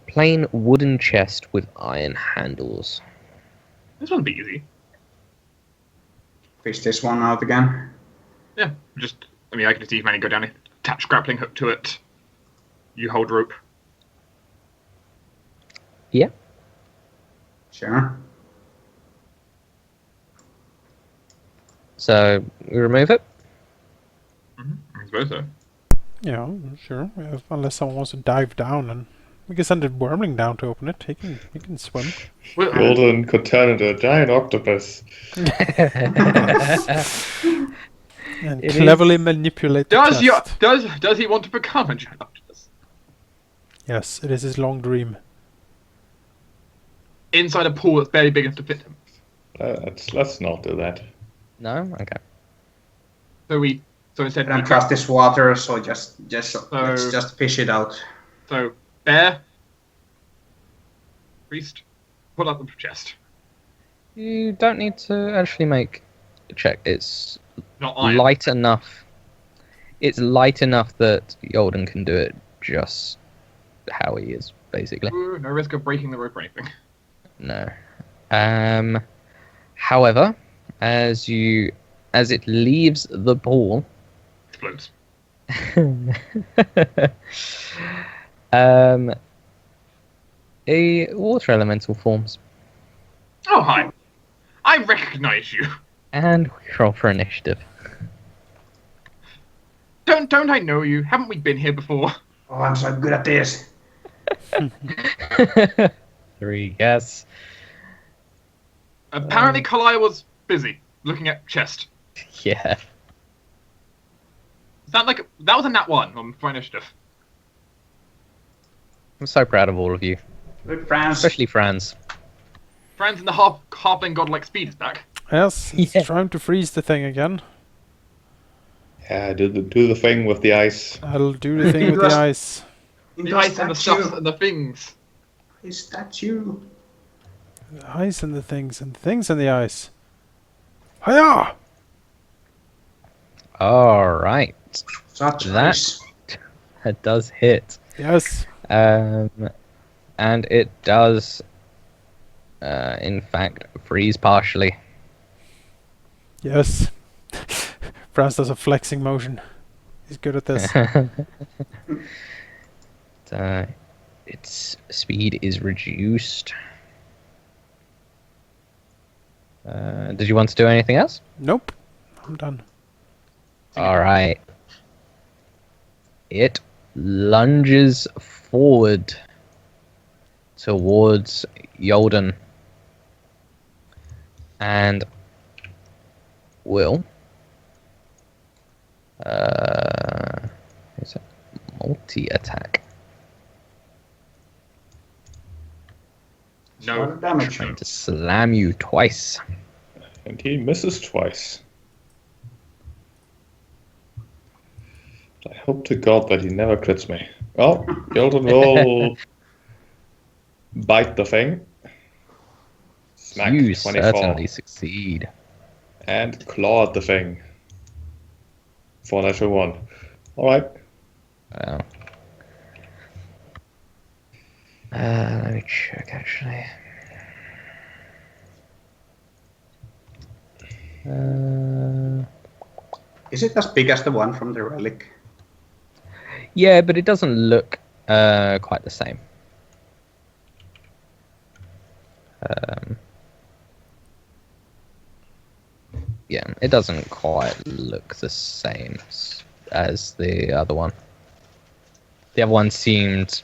Plain wooden chest with iron handles. This one'd be easy. Fish this one out again. Yeah, I mean, I can just easily go down and attach grappling hook to it. You hold rope. Yeah. Sure. So we remove it. I suppose so. Yeah, sure. Yeah, unless someone wants to dive down, and we can send a wormling down to open it. He can swim. Well, Golden could turn into a giant octopus. And It cleverly manipulate the does chest. he want to become a giant octopus? Yes, it is his long dream. Inside a pool that's barely big enough to fit him. Let's not do that. No. Okay. So instead I don't trust this water, so let's just fish it out. So bear, priest, pull up the chest. You don't need to actually make a check. It's Not iron. light enough. It's light enough that Jolgan can do it just how he is, basically. Ooh, no risk of breaking the rope or anything. No. However, as it leaves the pool, Explodes. a water elemental forms, Oh hi, I recognise you. and we roll for initiative. Don't I know you? Haven't we been here before? Oh, I'm so good at this. 3 guess. Apparently, Karliah was busy looking at chest. Yeah. Is that was a nat 1 on for initiative? I'm so proud of all of you, Good, Franz. especially Franz. Franz in the halfling godlike speed is back. Yes, it's Yeah. trying to freeze the thing again. Yeah, do the thing with the ice. I'll do the thing with the ice. The ice and the stuff and the things. His statue. The ice and the things and the ice. Hiya! Alright. Such That- ice. That does hit. Yes. And it does, in fact, freeze partially. Yes. Franz does a flexing motion. He's good at this. Its speed is reduced. Did you want to do anything else? Nope. I'm done. Alright. It lunges forward towards Jolgan and will it's a multi-attack. No. What damage. Trying to slam you twice. And he misses twice. I hope to God that he never crits me. Well, Golden will bite the thing. Smack, You 24. certainly succeed. And claw at the thing. 4 natural 1. Alright. Wow. Let me check actually. Is it as big as the one from the relic? Yeah, but it doesn't look quite the same. Yeah, it doesn't quite look the same as the other one. The other one seemed,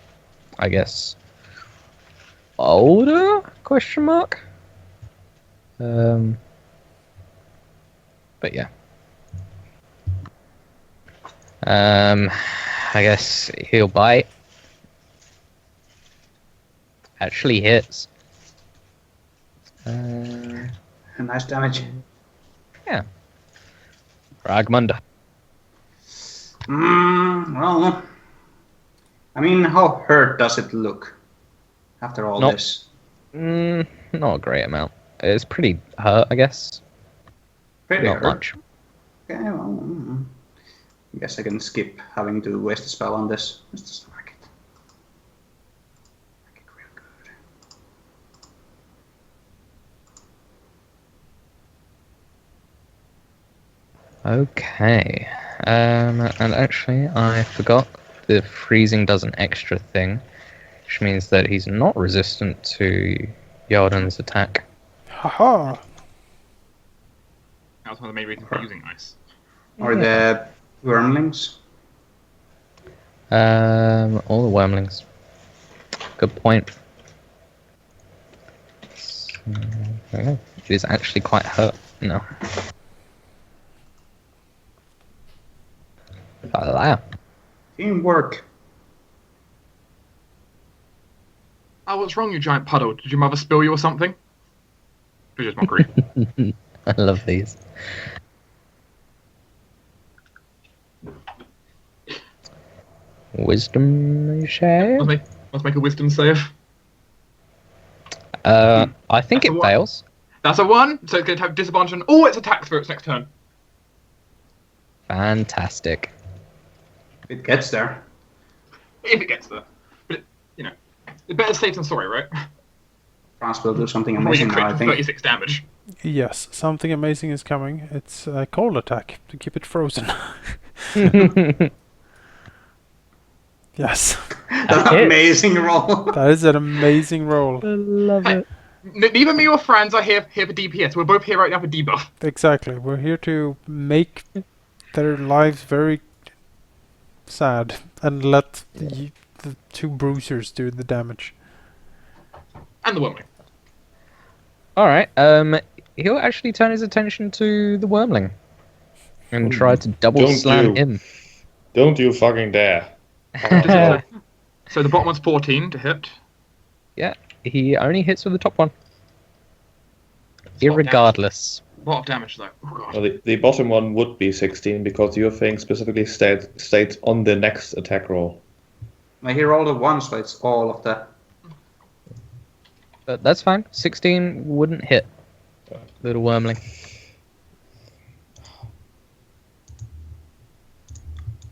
I guess, older? Question mark. But yeah. I guess he'll bite. Actually hits. Nice damage. Yeah. Ragmund. Well, I mean, how hurt does it look after all Not- this? Not a great amount. It's pretty hurt, I guess. Pretty Not hurt. much. Okay, well, I guess I can skip having to waste a spell on this. This doesn't like it. Like it real good. Okay. And actually, I forgot the freezing does an extra thing, which means that he's not resistant to Jordan's attack. Haha! That was one of the main reasons for using ice. Or the wormlings. All the wormlings. Good point. So, okay. He is actually quite hurt. No. Karliah. Teamwork. Oh, what's wrong, you giant puddle? Did your mother spill you or something? It was just mockery. I love these. Wisdom share? Let's make a wisdom save. I think That's it a one. fails. That's a 1, so it's going to have disadvantage on all its attacks for its next turn. Fantastic. It gets there. If it gets there. But, it better safe than sorry, right? Franz will do something Before you amazing crit now, I for think. 36 damage. Yes, something amazing is coming. It's a cold attack to keep it frozen. Yes, That's an hit. amazing roll. that is an amazing roll. I love it. Neither me or Franz are here for DPS. We're both here right now for debuff. Exactly. We're here to make their lives very sad and let the two bruisers do the damage. And the wormling. Alright, he'll actually turn his attention to the wormling. And try to double Don't slam you. him. Don't you fucking dare. So the bottom one's 14 to hit. Yeah, he only hits with the top one. What Irregardless. What of damage though? Oh god. Well, the bottom one would be 16 because your thing specifically states on the next attack roll. He rolled a 1, so it's all of that. But that's fine. 16 wouldn't hit. Little wormling.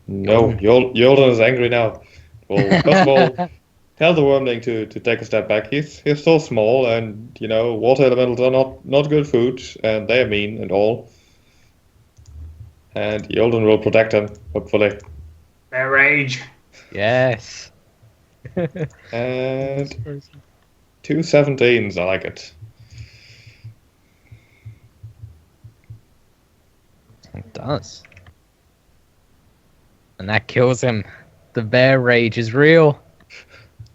No, Jolgan is angry now. Well, first of all, tell the wormling to take a step back. He's so small, and water elementals are not good food, and they are mean and all. And Jolgan will protect him, hopefully. Their rage. Yes. And 2 17s, I like it. It does. And that kills him. The bear rage is real.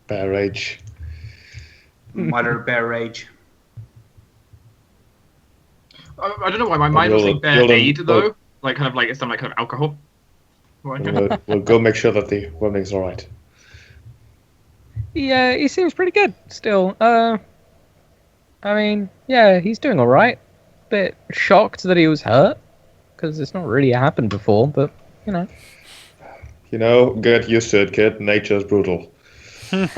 Bear rage. Mother bear rage. I don't know why my mind was saying bear aid though. Like kind of like it's some like kind of alcohol. We'll go make sure that the wormling's alright. Yeah, he seems pretty good still. I mean, yeah, he's doing alright. Bit shocked that he was hurt. Because it's not really happened before, but, Get used to it, kid. Nature's brutal. This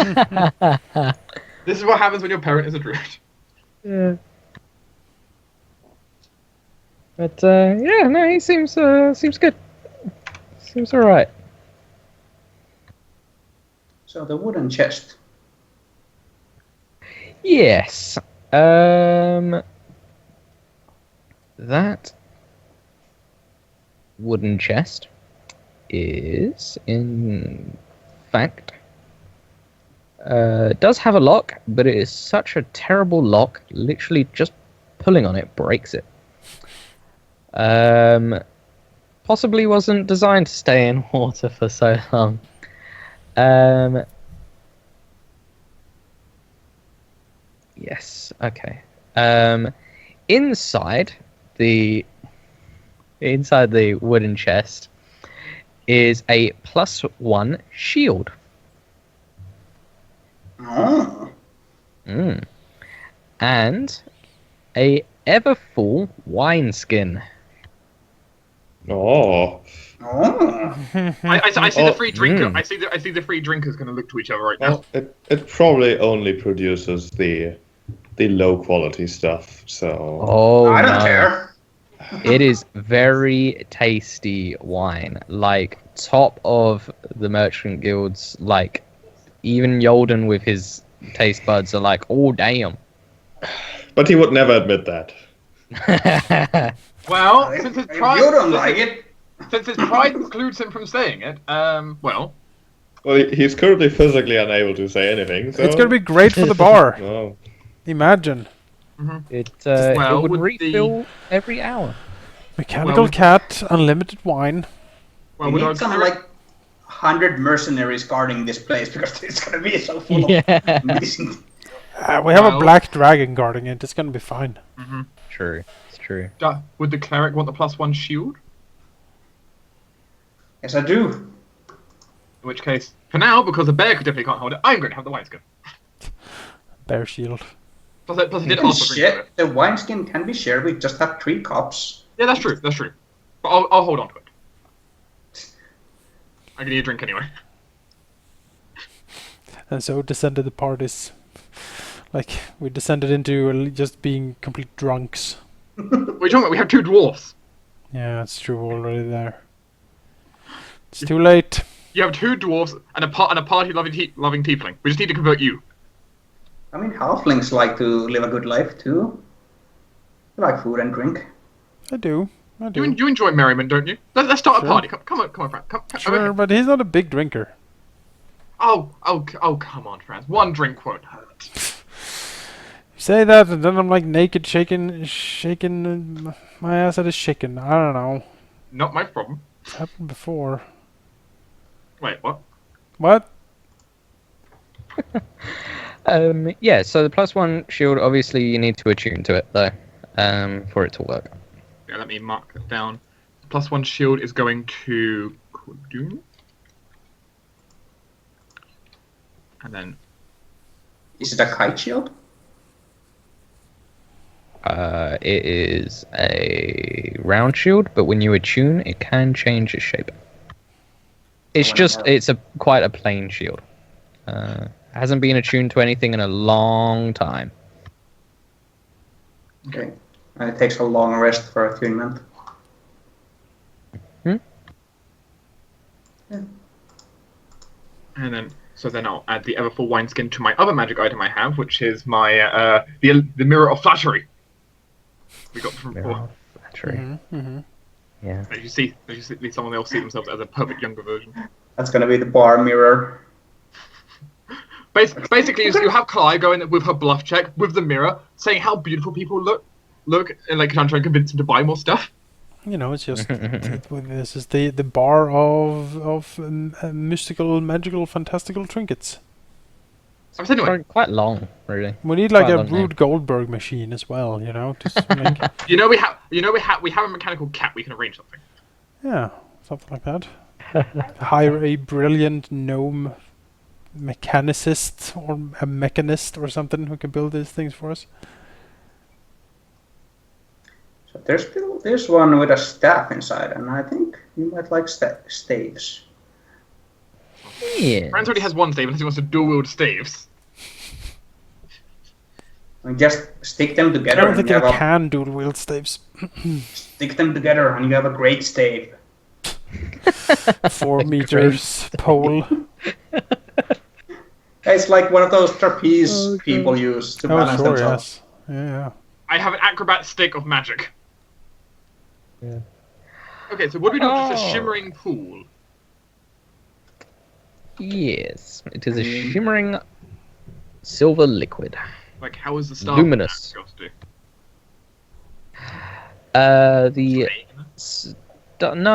is what happens when your parent is a druid. Yeah. But, yeah, no, he seems good. Seems alright. So the wooden chest. Yes. That wooden chest is, in fact, does have a lock, but it is such a terrible lock, literally just pulling on it breaks it. Possibly wasn't designed to stay in water for so long. Yes, okay. Inside the wooden chest is a +1 shield. Oh. And a ever-full wineskin. Oh. Oh. I see the free drinker. Mm. I see the free drinkers going to look to each other right now. Well, it probably only produces the low quality stuff, so... Oh, I don't no. care. It is very tasty wine. Like, top of the merchant guilds. Like, even Jolgan with his taste buds are like, oh, damn. But he would never admit that. Well, If since his you pride, don't like it, since his pride precludes him from saying it, well, Well, he's currently physically unable to say anything, so... It's gonna be great for the bar. Oh. Imagine. It Well, would with refill every hour. Mechanical Well, cat, unlimited wine. well, we with need our some cleric- like 100 mercenaries guarding this place because it's gonna be so full of Yeah. missing. We have a Well- black dragon guarding it. It's gonna be fine. True. It's true. would the cleric want the +1 shield? Yes, I do. In which case, for now, because the bear definitely can't hold it, I'm going to have the wineskin. Bear shield. Plus, I You did can ask for drink of share, it. the wineskin can be shared. We just have 3 cups. Yeah, that's true. That's true. But I'll hold on to it. I'm gonna need a drink anyway. And so descended the parties. Like, we descended into just being complete drunks. What are you talking about? We have 2 dwarfs. Yeah, it's true, already there. It's too late. You have 2 dwarfs and a party loving tiefling. We just need to convert you. I mean, halflings like to live a good life too. They like food and drink. I do. You enjoy merriment, don't you? Let's start a Sure. party. Come on, Franz. Come Sure, over here. but he's not a big drinker. Oh, come on, Franz. 1 drink won't hurt. You say that, and then I'm like naked, shaking my ass at a chicken. I don't know. Not my problem. It's happened before. Wait, what? What? Yeah, so the +1 shield, obviously you need to attune to it, though, for it to work. Yeah, let me mark that down. +1 shield is going to Cordun. And then Is it a kite shield? It is a round shield, but when you attune, it can change its shape. It's quite a plain shield. Hasn't been attuned to anything in a long time. Okay. And it takes a long rest for attunement. And then I'll add the Everfull wineskin to my other magic item I have, which is my the Mirror of Flattery. We got from before. Flattery. Yeah. As you see, someone else see themselves as a perfect younger version. That's gonna be the bar mirror. Basically, you have Karliah going with her bluff check with the mirror, saying how beautiful people look, and like trying to convince them to buy more stuff. You know, it's just this is the bar of mystical, magical, fantastical trinkets. I was anyway. Quite long, really. We need like Quite a long name. Rude Goldberg machine as well. You know, to make, We have a mechanical cat. We can arrange something. yeah, something like that. Hire a brilliant gnome mechanicist or a mechanist or something who can build these things for us. So there's one with a staff inside, and I think you might like staves. Yeah. Franz already has 1 stave unless he wants to dual wield staves. I mean, just stick them I together, don't and think you I have can dual wield staves. stick them together, and you have a great stave. 4 meters pole. It's like one of those trapeze people use to Oh, balance sure, themselves. yes. Yeah. I have an acrobat stick of magic. Yeah. Okay, so what do we do with just a Oh. shimmering pool? Yes, it is a shimmering silver liquid. Like, how is the star? Luminous. No,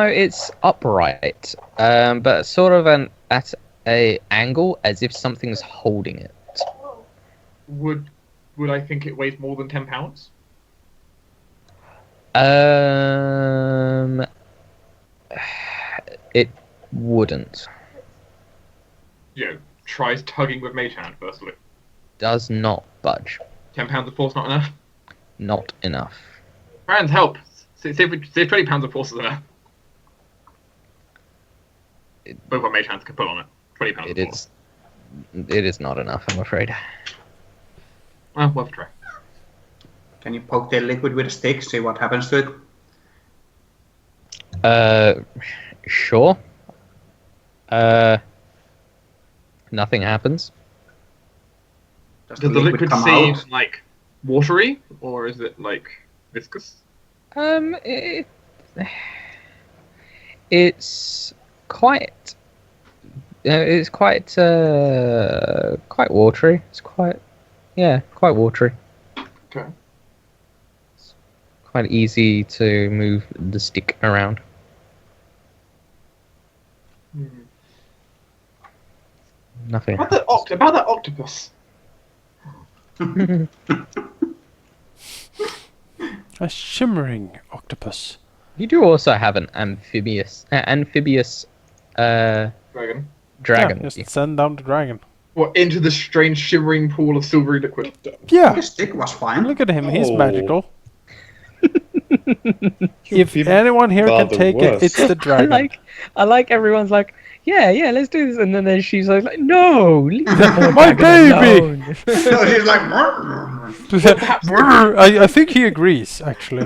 it's upright, but sort of at a angle as if something's holding it. Would I think it weighs more than 10 pounds? It wouldn't. Tries tugging with Mage Hand, firstly. Does not budge. 10 pounds of force not enough? Not enough. Franz, help! See if 20 pounds of force is enough. Both what Mage Hands can put on it. 20 pounds of force. It is not enough, I'm afraid. Well, worth a try. Can you poke the liquid with a stick, see what happens to it? Sure. Nothing happens. Does Does the liquid come seem out? like watery, or is it like viscous? It's quite. It's quite watery. It's quite watery. Okay. Quite easy to move the stick around. Nothing. About that octopus. A shimmering octopus. You do also have an amphibious Dragon. dragon. Yeah, with you. just send down the dragon. What, into the strange shimmering pool of silvery liquid? Yeah, The stick was fine. look at him. He's Oh. magical. You If people anyone here are can the take it, worst. it's the dragon. I like everyone's like, yeah, let's do this, and then she's like, no, leave the poor My dragon baby! alone. So she's like, I think he agrees, actually.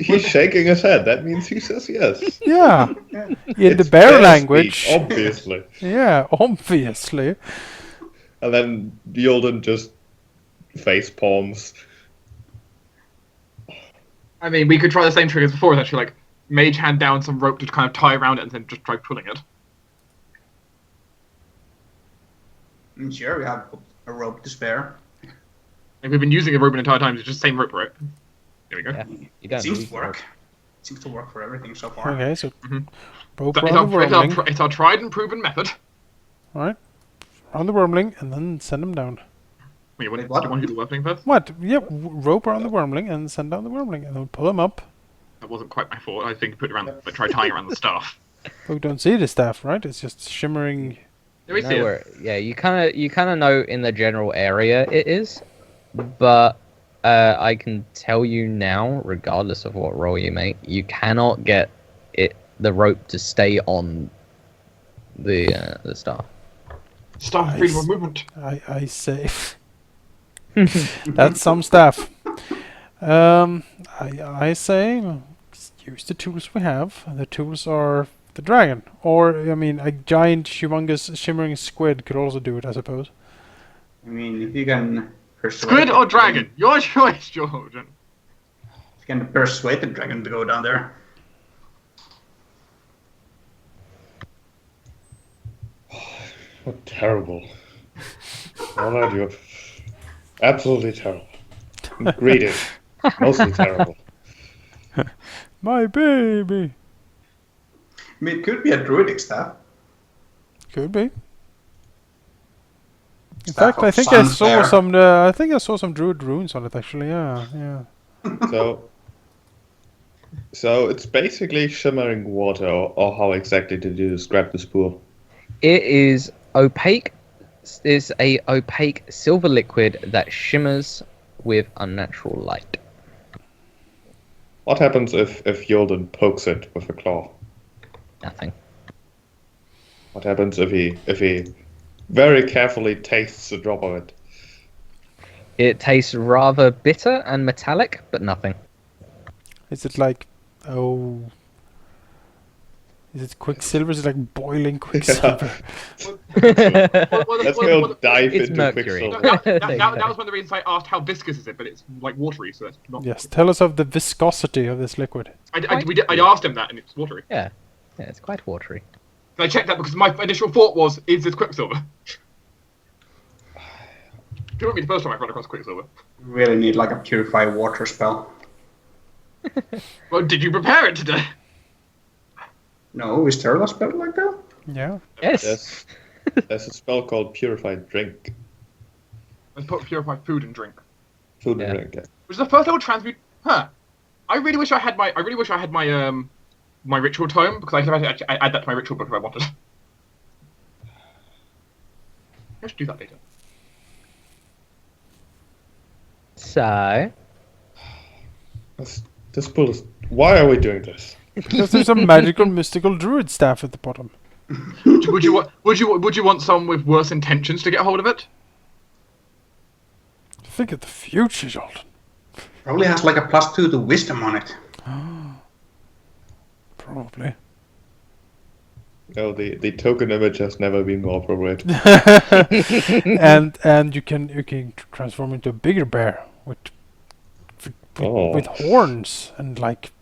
He's shaking his head. That means he says yes. Yeah, in the It's bear speak, language. obviously. Yeah, obviously. And then Jolgan just face palms. I mean, we could try the same trick as before, essentially, like, mage hand down some rope to kind of tie around it and then just try pulling it. Sure, we have a rope to spare. Like, we've been using a rope the entire time, it's just the same rope, right? There we go. Yeah, you It don't seems need to work. It seems to work for everything so far. Okay, so Mhm. rope But around the wormling. it's our tried and proven method. Alright. Around the wormling and then send him down. Wait, Wait, do what? you want to do the wormling first? What? Yeah, rope around the wormling and send down the wormling and then pull him up. That wasn't quite my fault. I think put it around, but try tying around the staff. We don't see the staff, right? It's just shimmering. There we see it. Nowhere. Yeah, you kind of know in the general area it is, but I can tell you now, regardless of what roll you make, you cannot get the rope to stay on the staff. Staff freedom of movement. I say. That's some staff. I say use the tools we have. The tools are the dragon, or I mean, a giant, humongous, shimmering squid could also do it, I suppose. I mean, if you can persuade Squid or the dragon? Your choice, Jordan. If you can persuade the dragon to go down there. What terrible. What are you? Absolutely terrible. Greedy. Mostly terrible. My baby. I mean, it could be a druidic staff. Could be. In Staff fact, I of think I Suns saw there. some. I think I saw some druid runes on it. Actually, yeah. So it's basically shimmering water, or how exactly did you describe this pool? It is opaque. It's a opaque silver liquid that shimmers with unnatural light. What happens if Jolgan pokes it with a claw? Nothing. What happens if he very carefully tastes a drop of it? It tastes rather bitter and metallic, but nothing. Is it like, oh, is it quicksilver? Is it like boiling quicksilver? Let's go dive It's into mercury. Quicksilver. That was one of the reasons I asked how viscous is it, but it's like watery, so that's not. Yes. Tell us of the viscosity of this liquid. I asked him that, and it's watery. Yeah, it's quite watery. And I checked that because my initial thought was, is this Quicksilver? It won't be the first time I've run across Quicksilver. You really need like a purify water spell. Well, did you prepare it today? No, is there a spell like that? Yeah. Yes. There's a spell called Purified Drink. Let's put purified food and drink. Food Yeah. and drink, yeah. Which is the first level transmute. Huh. I really wish I had my. My ritual tome, because I could actually add that to my ritual book if I wanted. I should do that later. So, This pool is... Why are we doing this? Because there's a magical, mystical druid staff at the bottom. Would you want someone with worse intentions to get hold of it? Think of the future, Jolgan. Probably has like a +2 to wisdom on it. Probably. No, the token image has never been more appropriate. and you can transform into a bigger bear with horns and like.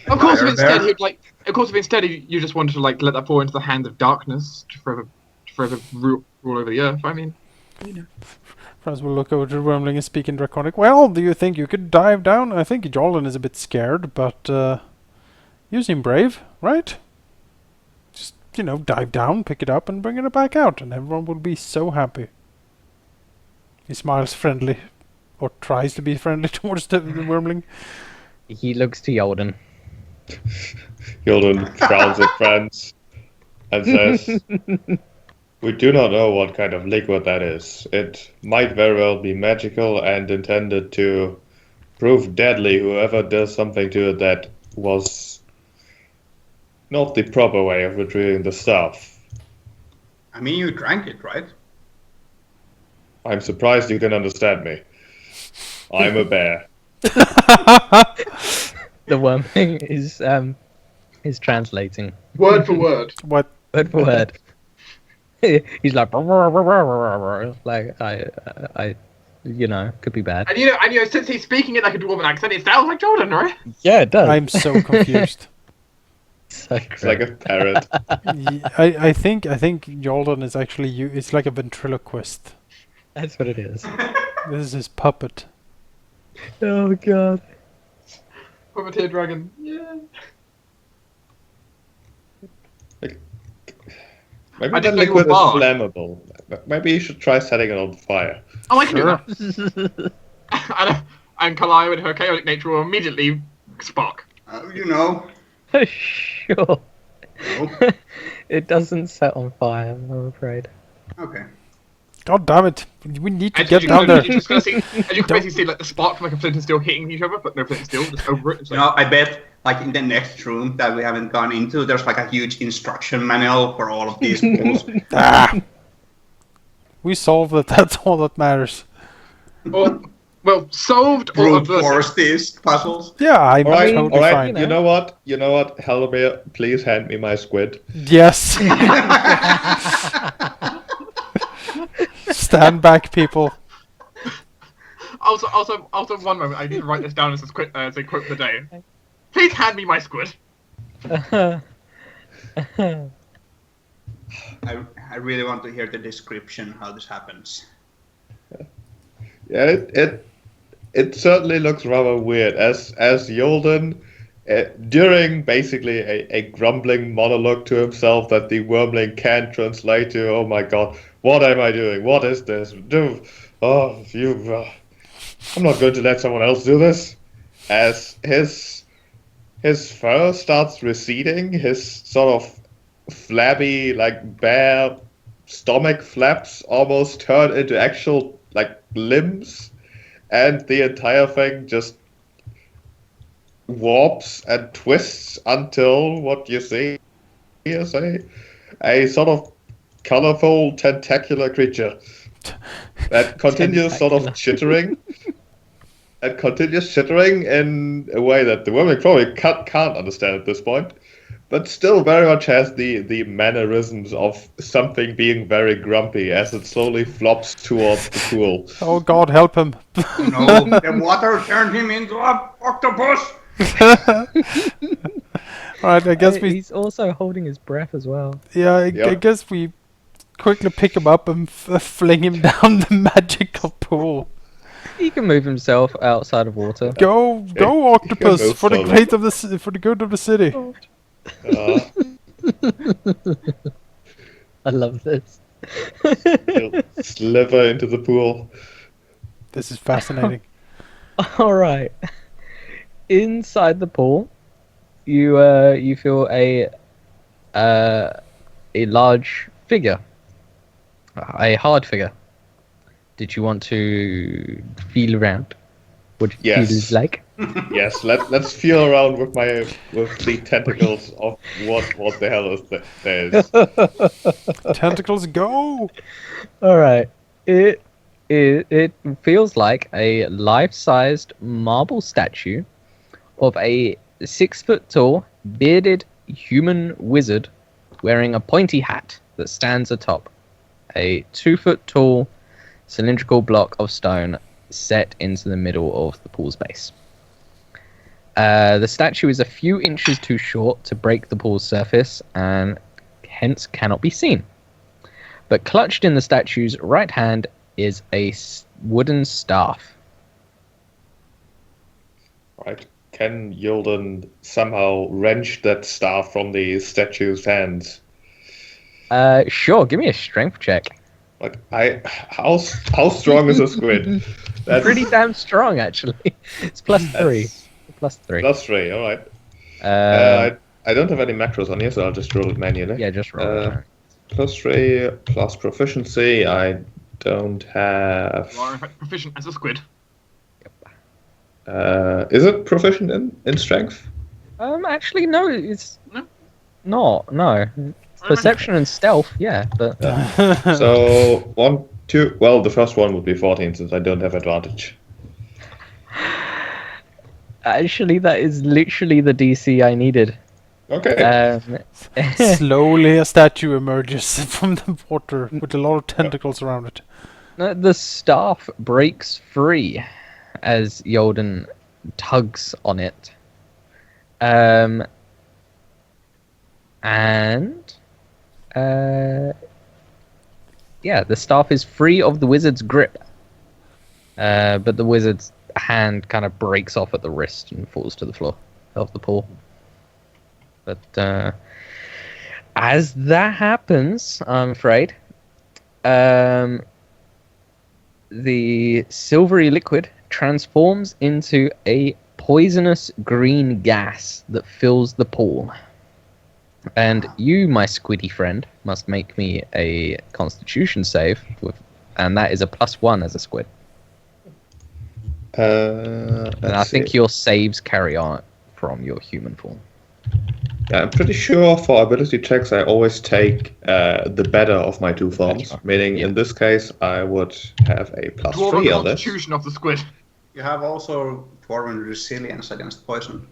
Of course, if Bear. instead you just wanted to like let that fall into the hands of darkness to forever rule over the earth. I mean, you know. Franz will look over to Wormling and speak in Draconic. Well, do you think you could dive down? I think Jolgan is a bit scared, but you seem brave, right? Just, dive down, pick it up, and bring it back out, and everyone will be so happy. He smiles friendly, or tries to be friendly towards the Wormling. He looks to Jolgan. Jolgan frowns at Franz and says, "We do not know what kind of liquid that is. It might very well be magical and intended to prove deadly. Whoever does something to it that was not the proper way of retrieving the stuff." I mean, you drank it, right? I'm surprised you can understand me. I'm a bear. The Wormling is translating Word for word. What? word for word. He's like, I, could be bad. And since he's speaking it like a dwarven accent, it sounds like Jordan, right? Yeah, it does. I'm so confused. So It's like a parrot. I think Jolgan is actually it's like a ventriloquist. That's what it is. This is his puppet. Oh god. Puppeteer dragon. Yeah. Maybe I the didn't know you liquid is were bard. flammable. Maybe you should try setting it on fire. Oh, I can do that. And Karliah with her chaotic nature will immediately spark. Sure. Oh, It doesn't set on fire, I'm afraid. okay. God damn it! We need to And get you down can- there. you just gonna see, and you can basically see like the spark from like a flint and steel hitting each other, but no flint and steel, just over it. It's like, I bet like in the next room that we haven't gone into, there's like a huge instruction manual for all of these pools. We solved it. That's all that matters. well, solved or Brute averted. force these puzzles. Yeah, I'm All right, totally all right. fine. You know what? Halldamir, please hand me my squid. Yes. Stand back, people. Also, one moment. I need to write this down as a quote for the day. Please hand me my squid. I really want to hear the description how this happens. Yeah, it certainly looks rather weird. As Jolgan, during basically a grumbling monologue to himself that the Wormling can't translate to, oh my god, what am I doing? What is this? I'm not going to let someone else do this. As his fur starts receding, his sort of flabby, like bare stomach flaps almost turn into actual like limbs, and the entire thing just warps and twists until what you see is a sort of colorful tentacular creature that continues sort of chittering. It continues chittering in a way that the woman probably can't understand at this point, but still very much has the mannerisms of something being very grumpy as it slowly flops towards the pool. Oh God, help him! No, the water turned him into an octopus. Alright, I guess He's also holding his breath as well. I Yep. guess we quickly pick him up and fling him down the magical pool. He can move himself outside of water. Go, he can octopus! move For the slowly. for the good of the city. I love this. He'll sliver into the pool. This is fascinating. All right. Inside the pool, you feel a large figure, a hard figure. Did you want to feel around? What it Yes. feels like? Yes, let's feel around with the tentacles of what the hell is this? Tentacles, go! All right. It it feels like a life-sized marble statue of a 6-foot-tall, bearded human wizard wearing a pointy hat that stands atop a 2-foot-tall cylindrical block of stone set into the middle of the pool's base. The statue is a few inches too short to break the pool's surface and hence cannot be seen. But clutched in the statue's right hand is a wooden staff. Right. Can Jolgan somehow wrench that staff from the statue's hands? Sure, give me a strength check. Like, how strong is a squid? That's Pretty damn strong, actually. It's +3. +3. +3, alright. I don't have any macros on here, so I'll just roll it manually. Yeah, just roll it. +3 plus proficiency. I don't have. You are in fact proficient as a squid. Is it proficient in strength? Actually, no, it's No? not. No, it's perception and stealth. Yeah, but So 1, 2. Well, the first one would be 14 since I don't have advantage. actually, that is literally the DC I needed. Okay. Slowly, a statue emerges from the water with a lot of tentacles around it. The staff breaks free as Jolgan tugs on it. Yeah, the staff is free of the wizard's grip. But the wizard's hand kind of breaks off at the wrist and falls to the floor of the pool. But as that happens, I'm afraid, the silvery liquid transforms into a poisonous green gas that fills the pool. And you, my squiddy friend, must make me a Constitution save, and that is a +1 as a squid. And I think your saves carry on from your human form. Yeah, I'm pretty sure for ability checks I always take the better of my two forms. Meaning in this case I would have a +3 Dwarven on this. constitution of the squid. You have also Dwarven resilience against poison.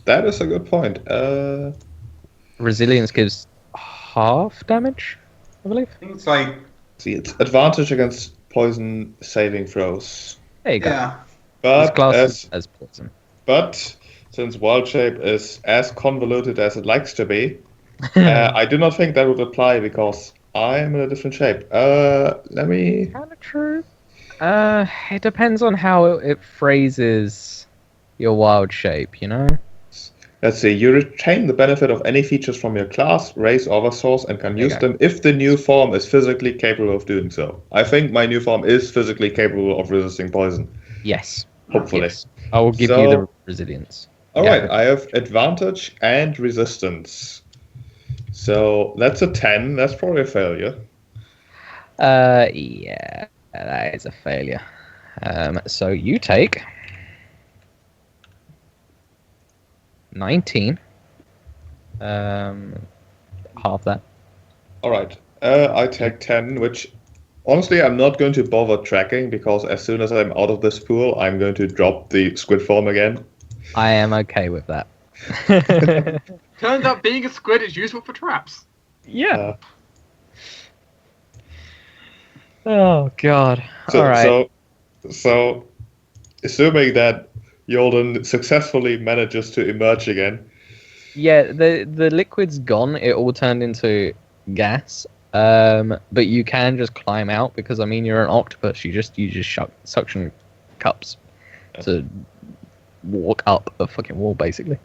That is a good point. Resilience gives half damage, I believe. I think it's like, See, it's advantage against poison saving throws. There you go. yeah. It's But classed as poison. But since wild shape is as convoluted as it likes to be, I do not think that would apply because I'm in a different shape. Let me. Kind of true. It depends on how it phrases your wild shape, you know? Let's see. You retain the benefit of any features from your class, race, or other source, and can use them if the new form is physically capable of doing so. I think my new form is physically capable of resisting poison. Yes. Hopefully. Yes. I will give you the resilience. Alright, I have advantage and resistance. So that's a 10. That's probably a failure. Yeah, that is a failure. So you take 19. Half that. Alright, I take 10, which honestly I'm not going to bother tracking because as soon as I'm out of this pool, I'm going to drop the squid form again. I am okay with that. Turns out being a squid is useful for traps. Yeah. Oh god. So, All right. So, assuming that Jolgan successfully manages to emerge again. Yeah, the liquid's gone. It all turned into gas. But you can just climb out because I mean you're an octopus. You just suction cups to walk up a fucking wall, basically.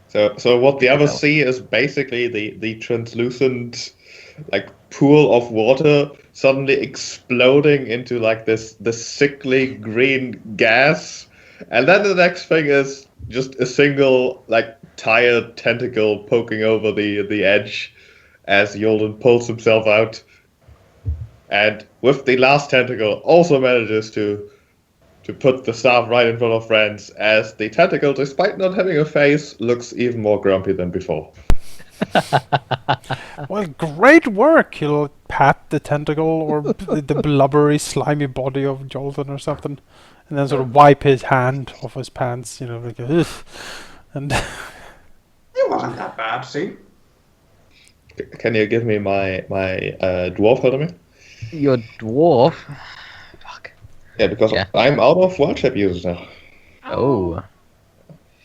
So what the others see is basically the translucent like pool of water suddenly exploding into like this sickly green gas, and then the next thing is just a single like tired tentacle poking over the edge as Jolgan pulls himself out, and with the last tentacle also manages to put the staff right in front of Franz, as the tentacle, despite not having a face, looks even more grumpy than before. Well, great work! He'll pat the tentacle or the blubbery, slimy body of Jolgan or something, and then sort of wipe his hand off his pants, you know, like ugh. And It wasn't that bad, see? Can you give me my dwarf, Halldamir? Your dwarf. Fuck. Yeah, because Yeah. I'm out of wild shape users now. Oh.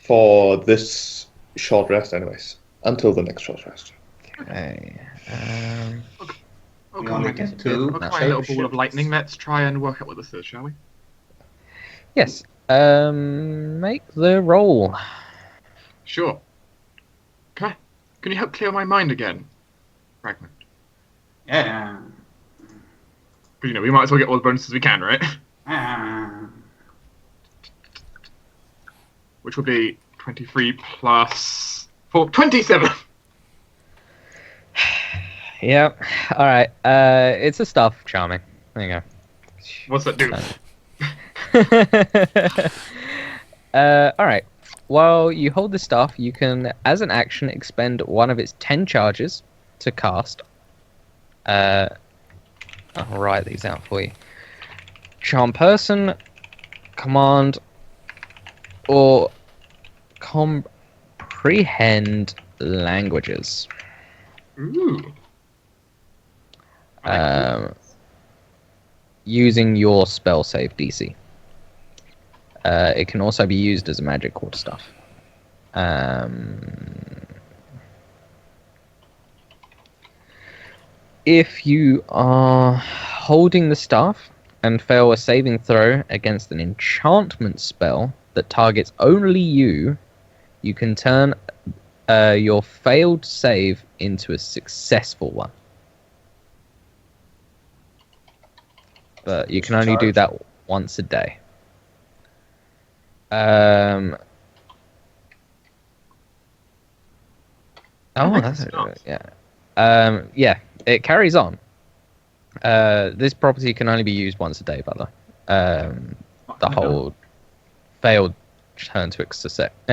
For this short rest, anyways. Until the next short rest. Okay. Oh, You come only on, get it's two a little ball of shapeshifts. lightning. Let's try and work out what this is, shall we? Yes. Make the roll. Sure. Can you help clear my mind again, Ragmund? Yeah. Because, you know, we might as well get all the bonuses we can, right? Which would be 23 plus 4, 27! Yep. All right. It's a stuff charming. There you What's that do? go. All right. While you hold the staff, you can, as an action, expend one of its 10 charges to cast. I'll write these out for you. Charm person, command, or comprehend languages. Ooh. Using your spell save DC. It can also be used as a magic quarterstaff. If you are holding the staff and fail a saving throw against an enchantment spell that targets only you, you can turn your failed save into a successful one. But you can only do that once a day. Oh, that's yeah. Yeah, it carries on. This property can only be used once a day, by the way. The whole failed turn to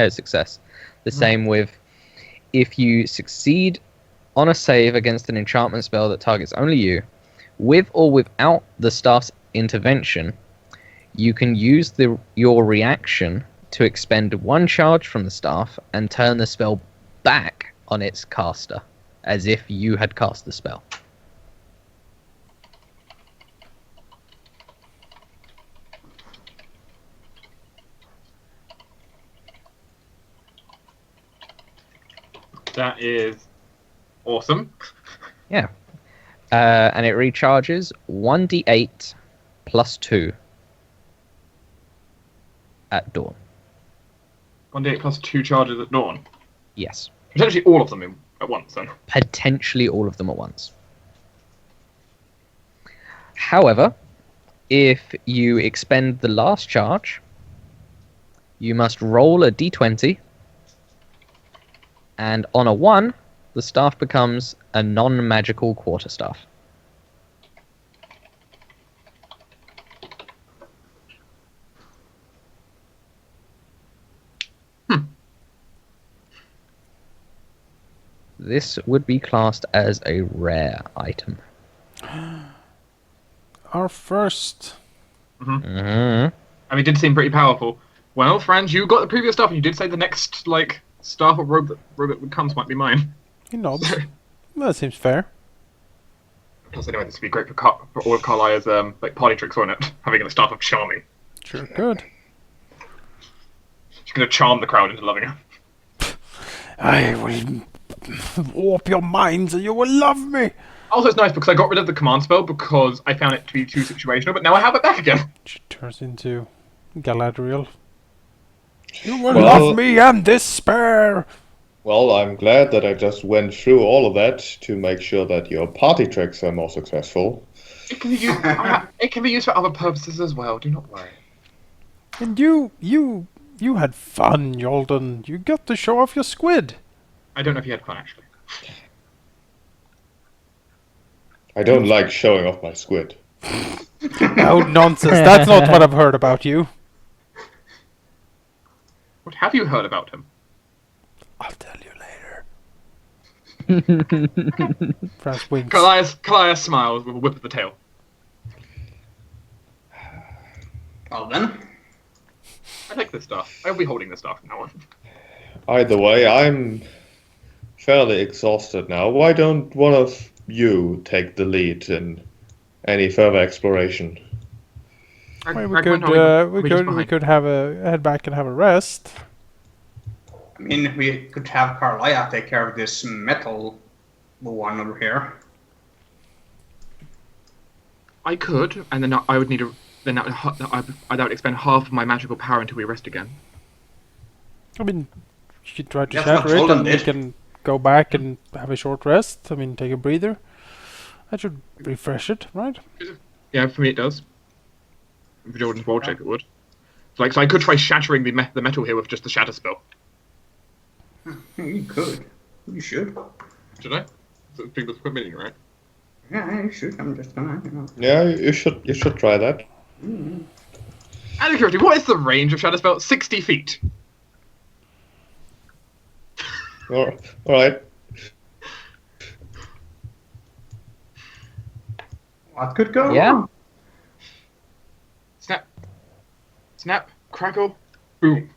success. The same with if you succeed on a save against an enchantment spell that targets only you, with or without the staff's intervention, you can use your reaction to expend one charge from the staff and turn the spell back on its caster, as if you had cast the spell. That is awesome. Yeah. And it recharges 1d8 plus 2 at dawn. 1d8 plus 2 charges at dawn. Yes. Potentially all of them at once, then. Potentially all of them at once. However, if you expend the last charge, you must roll a d20, and on a 1, the staff becomes a non-magical quarterstaff. This would be classed as a rare item. our first. Mm-hmm. I mean, it did seem pretty powerful. Well, Franz, you got the previous stuff, and you did say the next, like, staff or robe that comes might be mine. He nods. That seems fair. Plus, anyway, this would be great for all of Karliah's like party tricks, won't it? Having the staff of charming. Sure could. She's gonna charm the crowd into loving her. I will warp your minds and you will love me. Also, it's nice because I got rid of the command spell because I found it to be too situational, but now I have it back again. She turns into Galadriel. You will Well- love me and despair. Well, I'm glad that I just went through all of that to make sure that your party tricks are more successful. It can be used. It can be used for other purposes as well. Do not worry. And you had fun, Jolgan. You got to show off your squid. I don't know if you had fun actually. I don't like showing off my squid. Oh, nonsense. That's not what I've heard about you. What have you heard about him? I'll tell you later. Franz winks. Karliah smiles with a whip of the tail. Well then. I take this staff. I'll be holding this staff from now on. Either way, I'm fairly exhausted now. Why don't one of you take the lead in any further exploration? Well, Ragmund, we could have head back and have a rest. I mean, we could have Karliah take care of this metal one over here. I could, and then I would need a. Then that would expend half of my magical power until we rest again. I mean, you could try to That's shatter what it, Golden and we did. can go back and have a short rest. I mean, take a breather. That should refresh it, right? Yeah, for me it does. For Jordan's wall check, it would. So I could try shattering the metal here with just the shatter spell. You could. You should. Should I? That's a quick meeting, right? Yeah, you should. I'm just gonna, Yeah, you should try that. Out of curiosity, what is the range of shatter spell? 60 feet. All right. What could go Yeah. wrong? Snap. Snap. Crackle. Boom.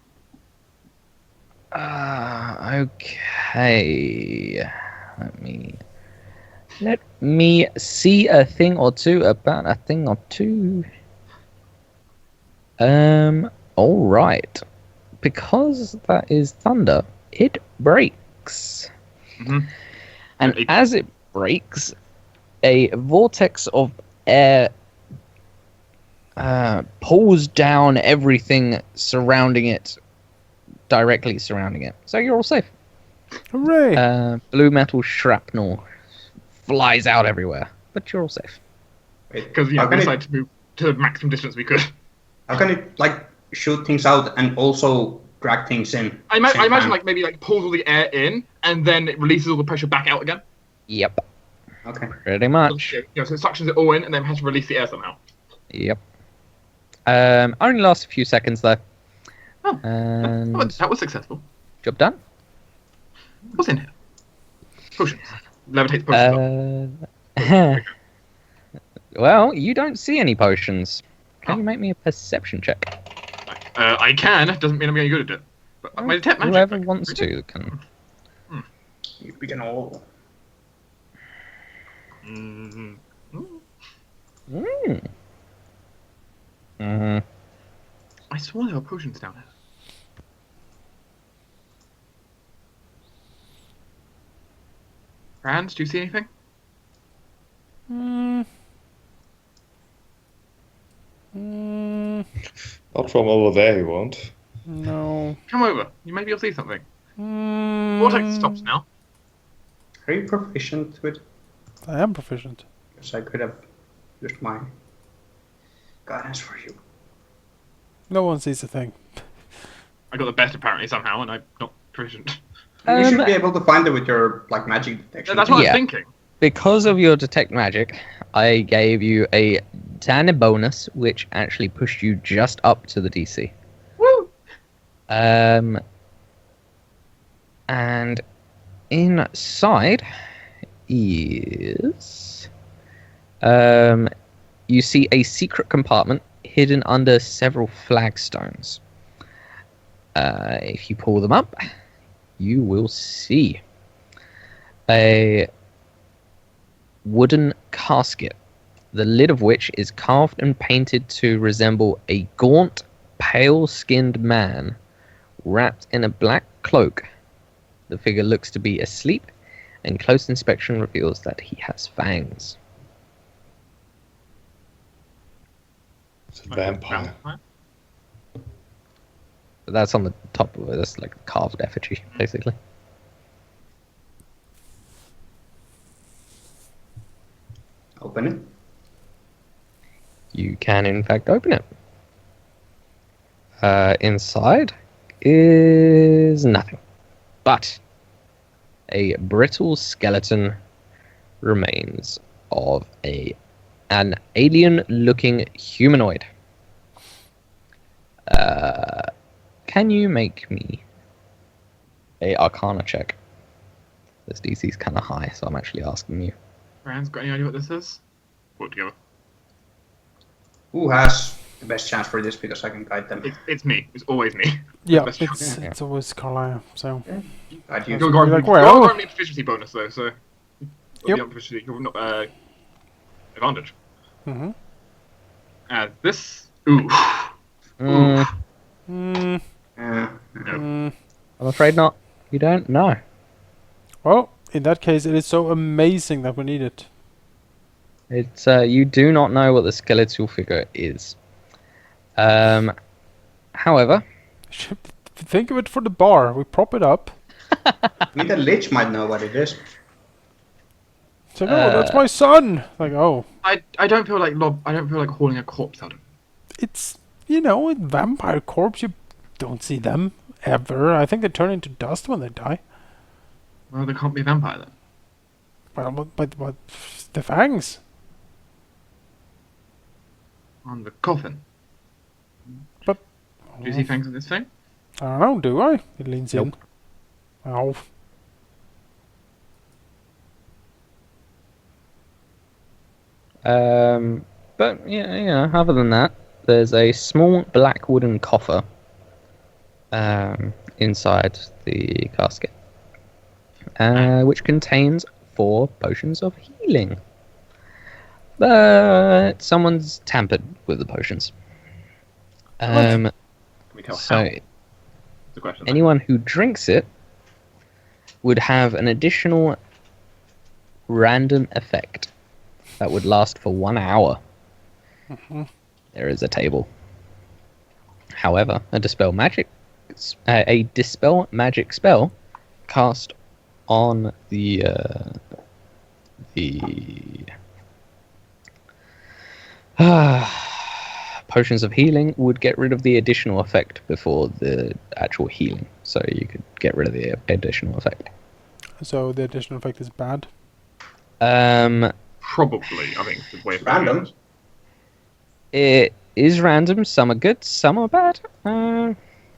Okay. Let me see a thing or two about a thing or two. All right. Because that is thunder, it breaks. Mhm. And It- as it breaks, a vortex of air pulls down everything surrounding it, directly surrounding it. So you're all safe. Hooray! Blue metal shrapnel flies out everywhere, but you're all safe. Because we how can decided to move to the maximum distance we could. How can it like shoot things out and also drag things in? I same imagine time? maybe pulls all the air in and then it releases all the pressure back out again. Yep, Okay. pretty much. So it suctions it all in and then has to release the air somehow. Yep. Only lasts a few seconds though. Oh, And that was successful. job done. What's in here? Potions. Levitates potions. Well, you don't see any potions. Can Oh. you make me a perception check? I can. Doesn't mean I'm any good at it. But my detect magic. Whoever wants to can. We can all. Mm. Mm. Mhm. I swore there were potions down here. Franz, do you see anything? Not from over there, he won't. No. Come over. Maybe you'll see something. Mm, Vortex stops now. Are you proficient with? I am proficient. Because I could have used my guidance for you. No one sees a thing. I got the best apparently somehow, and I'm not proficient. You should be able to find it with your like magic detection. That's what I Yeah. was thinking. Because of your detect magic, I gave you a tiny bonus, which actually pushed you just up to the DC. Woo! And inside is you see a secret compartment hidden under several flagstones. If you pull them up, you will see a wooden casket, the lid of which is carved and painted to resemble a gaunt, pale-skinned man wrapped in a black cloak. The figure looks to be asleep, and close inspection reveals that he has fangs. It's a vampire. But that's on the top of it. That's like a carved effigy, basically. Open it. You can, in fact, open it. Inside is nothing, but a brittle skeleton remains of an alien-looking humanoid. Can you make me a Arcana check? This DC's kind of high, so I'm actually asking you. Franz, got any idea what this is? Put together. Who has the best chance for this because I can guide them? It's me. It's always me. Yeah, Best it's always Karliah. So Guide you. You're You're like, going well- to proficiency bonus though, so. Yep. The proficiency, you're not advantage. hmm This. Ooh. Mm, mm, No. mm. I'm afraid not. You don't know. Well, in that case, it is so amazing that we need it. It's you do not know what the skeletal figure is. However, Think of it for the bar. We prop it up. I mean, the Lich might know what it is. It's like, oh, that's my son. Like, oh, I don't feel like hauling a corpse out of. it's a vampire corpse. You don't see them ever. I think they turn into dust when they die. Well, they can't be a vampire then. Well, but the fangs. On the coffin. But Do you see fangs in this thing? I don't know. Do I? It leans Nope. in. Oh, but yeah, other than that, there's a small black wooden coffer inside the casket, which contains 4 potions of healing. But someone's tampered with the potions. Can we tell So how? That's the question. anyone who drinks it would have an additional random effect that would last for 1 hour. There is a table. However, a dispel magic spell cast on the potions of healing would get rid of the additional effect before the actual healing, so you could get rid of the additional effect. so the additional effect is bad. Probably, I think, the way. Random. It is random. Some are good, some are bad.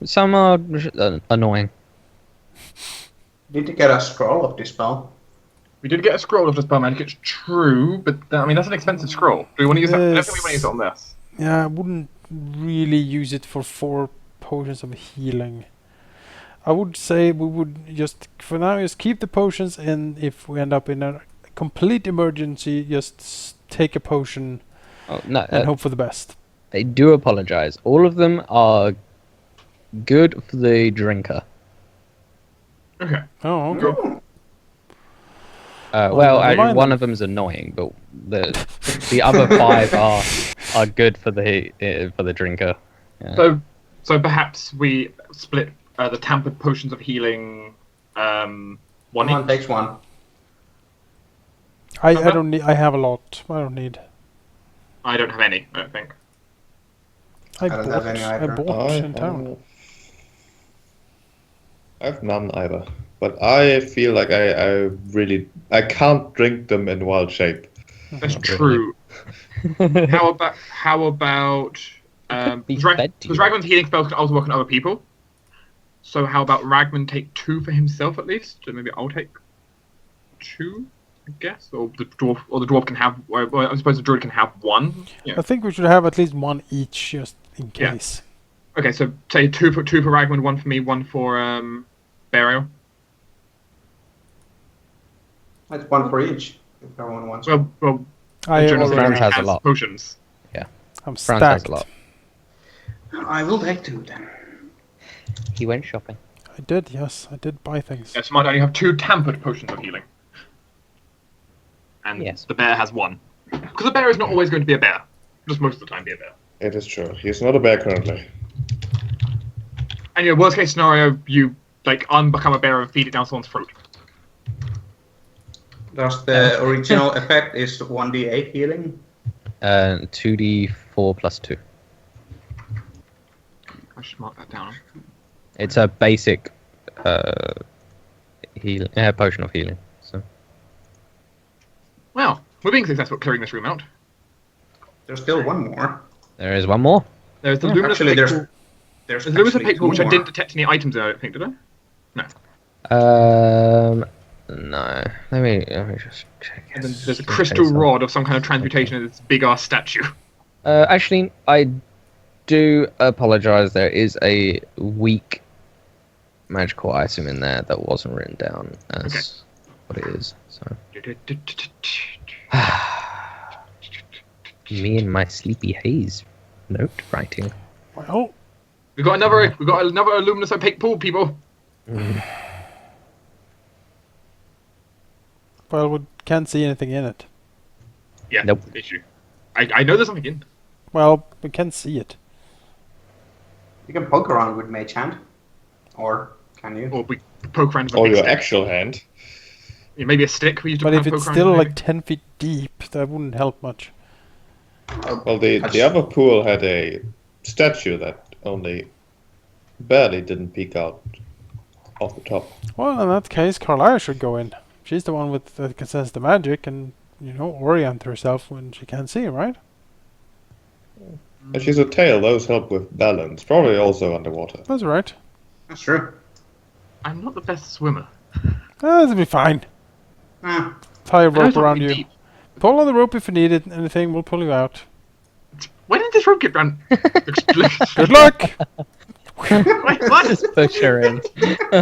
Some are annoying. Need to get a scroll of Dispel. We did get a scroll of Dispel Magic. It's true, but I mean that's an expensive scroll. Do we want to use it? I don't think we want to use it on this. Yeah, I wouldn't really use it for 4 potions of healing. I would say we would just, for now, just keep the potions, and if we end up in a complete emergency, just take a potion Oh, no, and hope for the best. I do apologize. All of them are good for the drinker. Okay. Oh, okay. Cool. Well, never mind one then. of them's annoying, but the other 5 are good for the drinker. Yeah. So perhaps we split the tampered potions of healing. One One each. takes one. I Okay. don't need. I have a lot. I don't need. I don't have any. I don't think. I don't bought. have any I either. bought in town. I have none either. But I feel like I can't drink them in wild shape. That's Not true. How about Be because fed to you. Ragmund's healing spells can also work on other people. So how about Ragmund take 2 for himself at least? So maybe I'll take 2, I guess, or the dwarf can have. Well, I suppose the druid can have 1. Yeah. I think we should have at least 1 each, just in Yeah. case. Okay, so say 2 for Ragmund, 1 for me, 1 for Burial. That's one for each. If everyone wants. Well, I Jonas already Franz has a has lot. potions. I'm Franz stacked. has a lot. I will take 2 then. He went shopping. I did, yes. I did buy things. Yes, might only have 2 tampered potions of healing. And Yes. the bear has 1. Because the bear is not always going to be a bear. Just most of the time be a bear. It is true. He's not a bear currently. And worst case scenario, you unbecome a bear and feed it down someone's throat. Does the original effect is 1d8 healing? 2d4 plus 2. I should mark that down. It's a basic potion of healing. So Well, we're being successful at clearing this room out. There's still one more. there is one more. There's the Yeah, luminous actually, plate there's pool. there's There's luminous actually plate pool, which I more. didn't detect any items in, I don't think, did I? Um, No. Let me just check. And then there's a Okay, crystal so- rod of some kind of transmutation of this big ass statue. Actually, I do apologize. There is a weak magical item in there that wasn't written down as what it is. So me and my sleepy haze note writing. Well, We got another luminous opaque pool, people. well, we can't see anything in it. Yeah, Nope. issue. I know there's something in. Well, we can't see it. You can poke around with Mage Hand. Or can you? Or we poke around with a Or big your stick. actual hand. Yeah, maybe a stick we used to But if poke it's around still with, like maybe. 10 feet deep, that wouldn't help much. Well, the other pool had a statue that only barely didn't peek out off the top. Well, in that case, Karliah should go in. She's the one with that can sense the magic and, orient herself when she can't see, right? And she's a tail, those help with balance, probably also underwater. That's right. That's true. I'm not the best swimmer. That'll be fine. Ah, Tie a I know rope it's not around really you. deep. Pull on the rope if you need it. Anything, we'll pull you out. When did this rope get round? Good luck! Wait, what? Just push her in.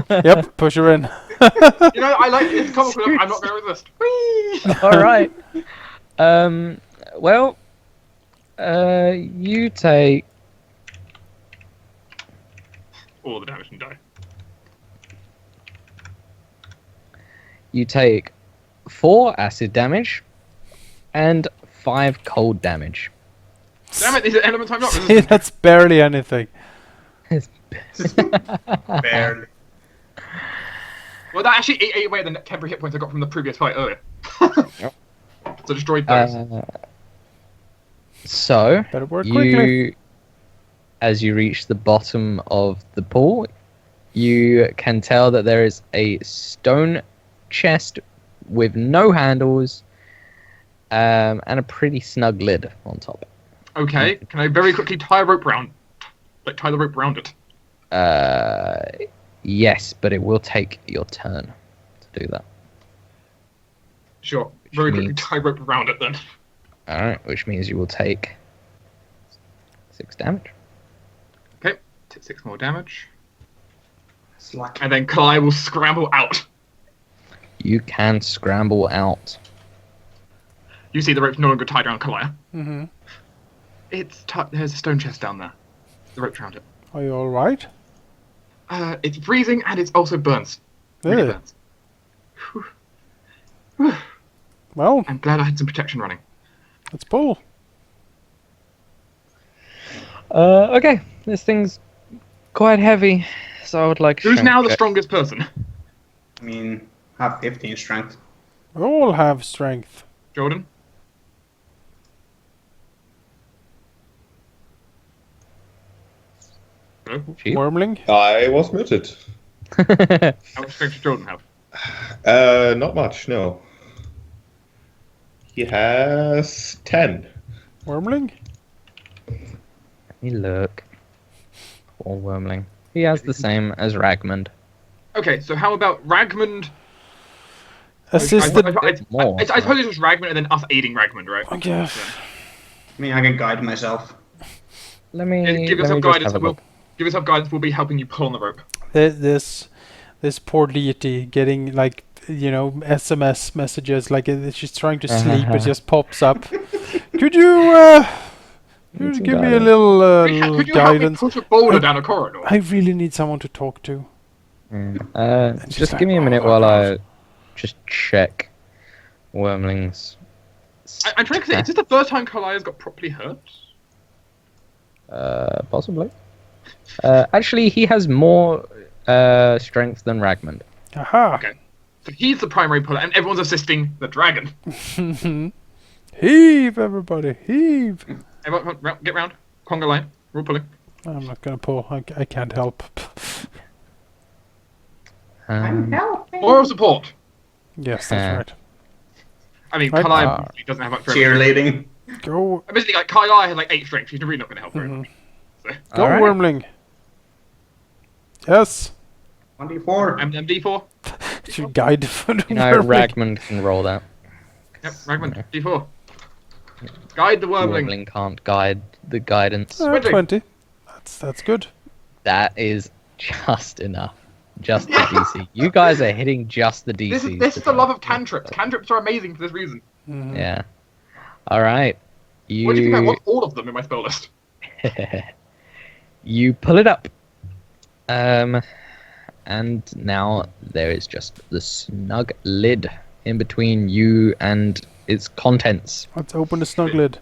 Yep, push her in. You know, I like it's comical. I'm not going to resist. Whee! All right. Well, you take All the damage and die. You take 4 acid damage and 5 cold damage. Damn it! These are elements I'm not See, resistant. that's barely anything. barely. Well, that actually ate away the temporary hit points I got from the previous fight earlier. Yep. So destroyed those. So Better work quickly. as you reach the bottom of the pool, you can tell that there is a stone chest with no handles and a pretty snug lid on top. Okay, can I very quickly tie a rope round? Like, tie the rope round it. Yes, but it will take your turn to do that. Sure. Very quickly means- tie rope around it then. Alright, which means you will take 6 damage. Okay, take 6 more damage. It's lucky. And then Karliah will scramble out. You can scramble out. You see the rope's no longer tied around Karliah. Mm-hmm. There's a stone chest down there. The rope's around it. Are you alright? It's freezing and it also burns. Really Really? burns. Whew. Well, I'm glad I had some protection running. let's pull. Okay, this thing's quite heavy, so I would like. Who's strength now the check. strongest person? I mean, have 15 strength. We all have strength. Jordan? No? Chief? Wormling? I was muted. How much strength does Jordan have? Not much, no. He has 10. Wormling? Let me look. Poor Wormling. He has the same as Ragmund. Okay, so how about Ragmund? Assisted. More, I suppose it was Ragmund and then us aiding Ragmund, right? I guess. I mean, I can guide myself. Let me. Give let yourself me just guidance. have a look. Give yourself guidance. We'll be helping you pull on the rope. This poor deity getting like SMS messages like she's trying to sleep. It just pops up. Could you Need some give me a guidance. little Could you help me guidance? push a boulder down a corridor? I really need someone to talk to. Just just give me a like, minute oh, while God. I just check Wormling's. I'm trying to say, is this the first time Karliah's got properly hurt? Possibly. Actually, he has more strength than Ragmund. Aha! Okay. So he's the primary puller, and everyone's assisting the dragon. Heave, everybody, heave! Everyone, get round. Conga line. We're all pulling. I'm not gonna pull. I can't help. helping. Moral support. Yes, that's right. I mean, Right. Karliah doesn't have much strength. Cheerleading. Go, Basically, like, Karliah has like 8 strength. She's really not going to help very Mhm. much. So, go, Alright. Wormling. Yes. 24. and then D4. Should guide for the You know, wormling. Ragmund can roll that. Yep, Ragmund, D4. Guide the wormling. Wormling can't guide the guidance. 20. 20. That's good. That is just enough. Just the DC. You guys are hitting just the DC. This is the love of cantrips. Cantrips are amazing for this reason. Mhm. Yeah. All right. Why do you think I want all of them in my spell list? You pull it up. And now there is just the snug lid in between you and its contents. Let's open the snug lid.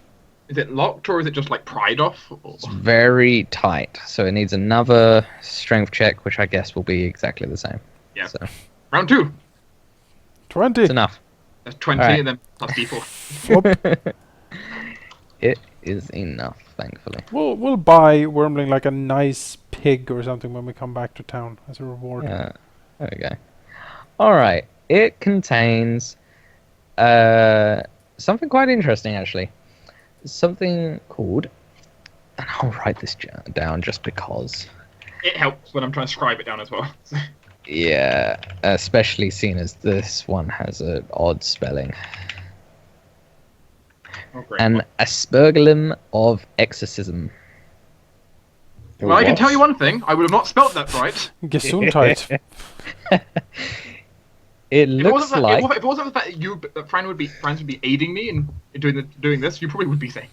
Is it locked or is it just like pried off? Or... It's very tight, so it needs another strength check, which I guess will be exactly the same. Yeah. So Round 2. 20. it's enough. That's 20 Alright. and then plus D4. Flop. It is enough, thankfully. We'll buy Wormling like a nice pig or something when we come back to town as a reward. Yeah. There we go. All right. It contains something quite interesting, actually. Something called, and I'll write this down just because. It helps when I'm trying to scribe it down as well. Yeah, especially seeing as this one has an odd spelling. Oh, great. An aspergillum of exorcism. Well, I can What? tell you one thing. I would have not spelt that right. Gesundheit. It If it looks wasn't that, like if it wasn't the fact that Franz would be aiding me in doing this, you probably would be saying.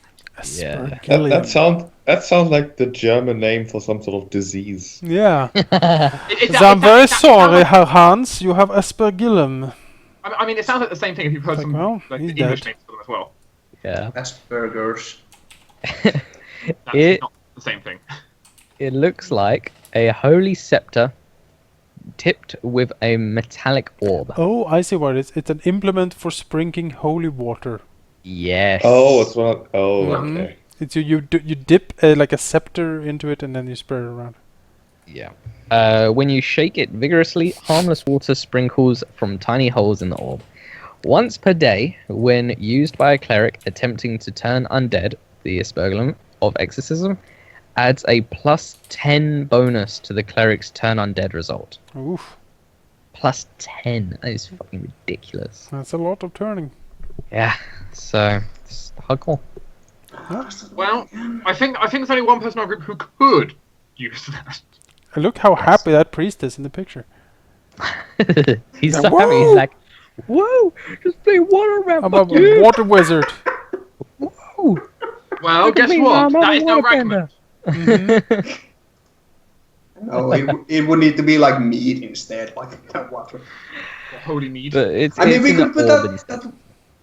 Yeah. Aspergillium. That sounds like the German name for some sort of disease. Yeah. It I'm very it sounds sorry, like- Herr Hans. You have aspergillum. I mean, it sounds like the same thing if you've heard Like, some well, like, he's the English dead. names for them as well. yeah. That's burgers. That's It not the same thing. it looks like a holy scepter tipped with a metallic orb. Oh, I see what it is. It's an implement for sprinkling holy water. Yes. Oh, it's one. Oh, Mhm. okay. It's you dip like a scepter into it and then you spread it around. Yeah. When you shake it vigorously, harmless water sprinkles from tiny holes in the orb. Once per day, when used by a cleric attempting to turn undead, the aspergillum of exorcism adds a +10 bonus to the cleric's turn undead result. Oof, +10. That is fucking ridiculous. that's a lot of turning. Yeah. So, it's hardcore. Well, I think there's only one person in our group who could use that. And look how happy that priest is in the picture. He's Yeah, so happy. whoa! He's like, whoa, just play water around. I'm a fuck you. water wizard. Whoa. Well, Look at guess me, what? Mom, I'm That a is now waterbender. Ragmund. Oh, it would need to be like meat instead, like water. Or holy mead. But it's, I mean, it's we in could the put orb that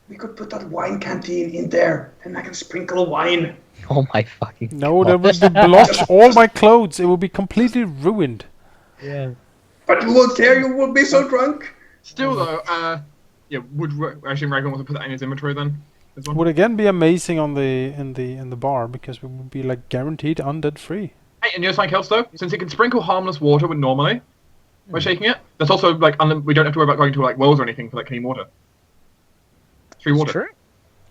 we could put that wine canteen in there, and I can sprinkle wine. Oh my fucking No, God. that would blotch all my clothes. It would be completely ruined. Yeah. But you won't care. You will be so drunk. Still though, yeah, actually Ragmund want to put that in his inventory then? This one? Would again be amazing on the in the bar because we would be like guaranteed undead free. Hey, and you know something else though? Since it can sprinkle harmless water when normally by shaking it, that's also like we don't have to worry about going to like wells or anything for like clean water. It's free water. True.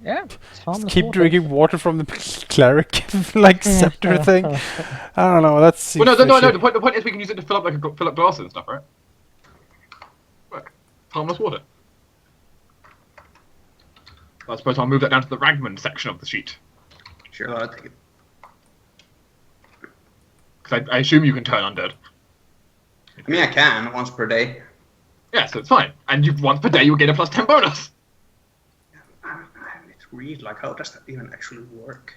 Yeah. It's harmless Keep water. drinking water from the cleric like scepter thing. I don't know. That's Well, no. The point is we can use it to fill up glasses and stuff, right? Look, harmless water. I suppose I'll move that down to the Ragmund section of the sheet. Sure, I'll take it. Because I assume you can turn undead. I mean, I can once per day. Yeah, so it's fine. And once per day you'll get a +10 bonus. I need to read, like, how does that even actually work?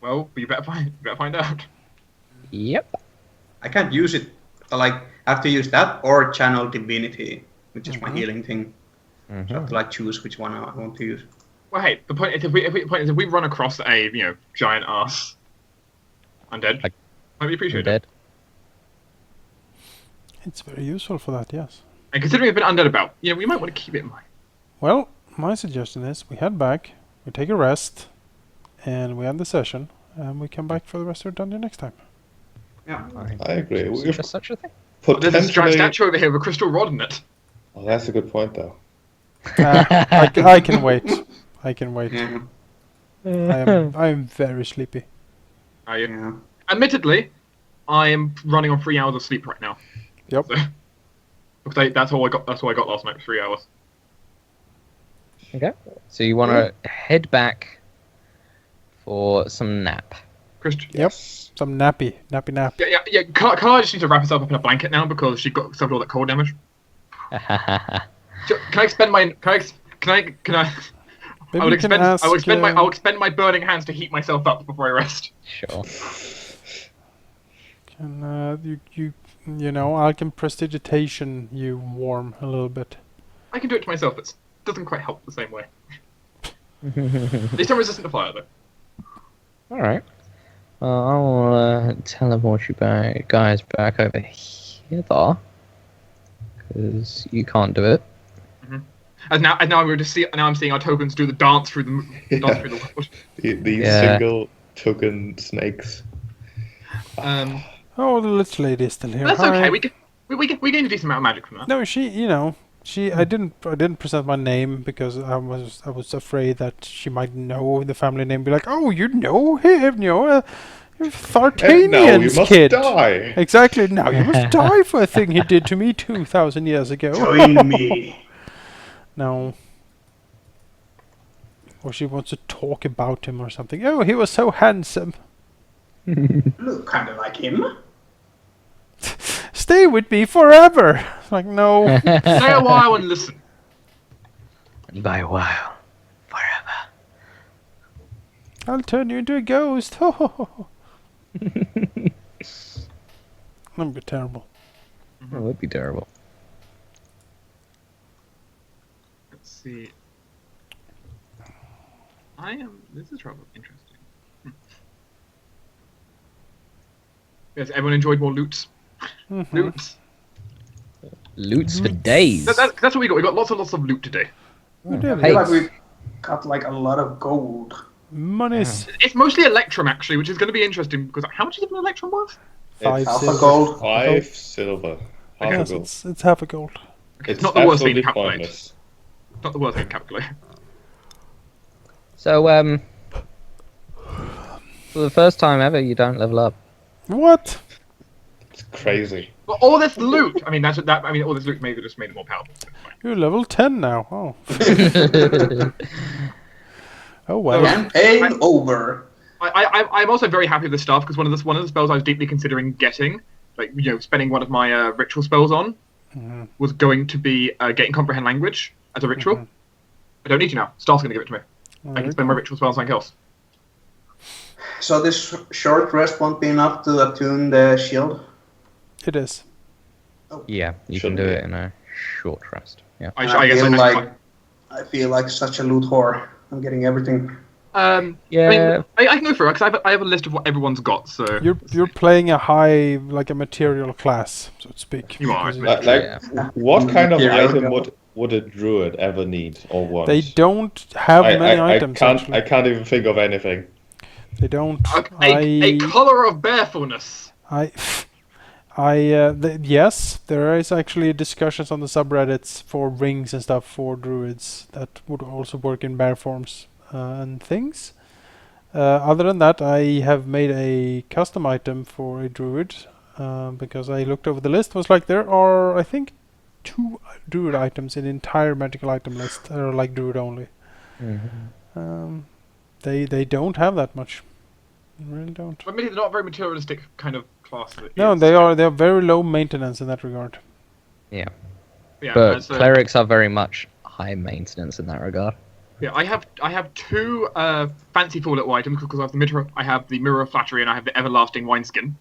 Well, you better find out. Yep. I can't use it. Like, I have to use that or channel divinity, which is my healing thing. So I have to like choose which one I want to use. Well, hey, the point is if we run across a giant ass undead, Like, might be appreciated. Dead. It's very useful for that. Yes. And considering it's been undead about, we might want to keep it in mind. Well, my suggestion is we head back, we take a rest, and we end the session, and we come back for the rest of the dungeon next time. Yeah. I agree. Is We've just such a thing. There's this giant potentially. statue over here with a crystal rod in it. Oh, that's a good point, though. I can wait. I can wait. Yeah. I am very sleepy. Are you? Yeah. Admittedly, I am running on 3 hours of sleep right now. Yep. So, That's all I got. That's all I got last night for 3 hours. Okay. So you want to head back for some nap. Christian. Yep. Some nap. Yeah. Karliah just needs to wrap herself up in a blanket now because she suffered all that cold damage. Can I expend my? Can I? Maybe I will you can expend. ask, I will expend my burning hands to heat myself up before I rest. Sure. Can you know, I can prestidigitation you warm a little bit. I can do it to myself. It doesn't quite help the same way. At least I'm resistant to fire, though. All right. I'll teleport you guys back over here, because you can't do it. And now we're just now I'm seeing our tokens do the dance through the dance through the world. These single token snakes. Oh, the little lady is still here. That's Hi. okay. We gained a decent amount of magic from that. No, I didn't present my name because I was afraid that she might know the family name. Be like, oh, you know him, Thartanian's now you must kid. die. Exactly. Now you must die for a thing he did to me 2,000 years ago. Join me. No. Or she wants to talk about him or something. Oh, he was so handsome. Look kind of like him. Stay with me forever. Like, no. Stay a while and listen. By a while, forever. I'll turn you into a ghost. That would be terrible. That would be terrible. Let's see. This is rather interesting. Yes, everyone enjoyed more loots. Loots. Loots for days. That's what we got. We got lots and lots of loot today. We I did. feel like we got like a lot of gold. Money's It's mostly Electrum actually, which is going to be interesting because how much is an Electrum worth? 5 Half silver. a gold. 5 silver. Half Yes, a gold. it's half a gold. It's not the worst thing to absolutely calculate. pointless. Not the worst thing to calculate. So, for the first time ever, you don't level up. What? It's crazy. But all this loot. I mean, all this loot maybe just made it more powerful. You're level 10 now. Oh. Oh well. Campaign over. I'm also very happy with this stuff because one of the spells I was deeply considering getting, spending one of my ritual spells on, was going to be getting comprehend language as a ritual. I don't need to now. Star's going to give it to me. I can spend my ritual spell on something else. So this short rest won't be enough to attune the shield? It is. Yeah, you can do it in a short rest. Yeah. I feel like such a loot whore. I'm getting everything. Yeah. I can go through it because I have a list of what everyone's got. So You're playing a high, like a material class, so to speak. You are. What kind of Yeah, item would a druid ever need or want? They don't have many items. I Actually. can't even think of anything. They don't. A color of barefulness. Yes, there is actually discussions on the subreddits for rings and stuff for druids that would also work in bear forms and things. Other than that, I have made a custom item for a druid because I looked over the list. Was like there are, I think, 2 druid items in the entire magical item list that are like druid only. They don't have that much. They really don't. I mean, they're not a very materialistic kind of class. No, they are very low maintenance in that regard. Yeah. Yeah, But clerics are very much high maintenance in that regard. Yeah, I have 2 fanciful little items because I have the mirror of flattery and I have the everlasting wineskin.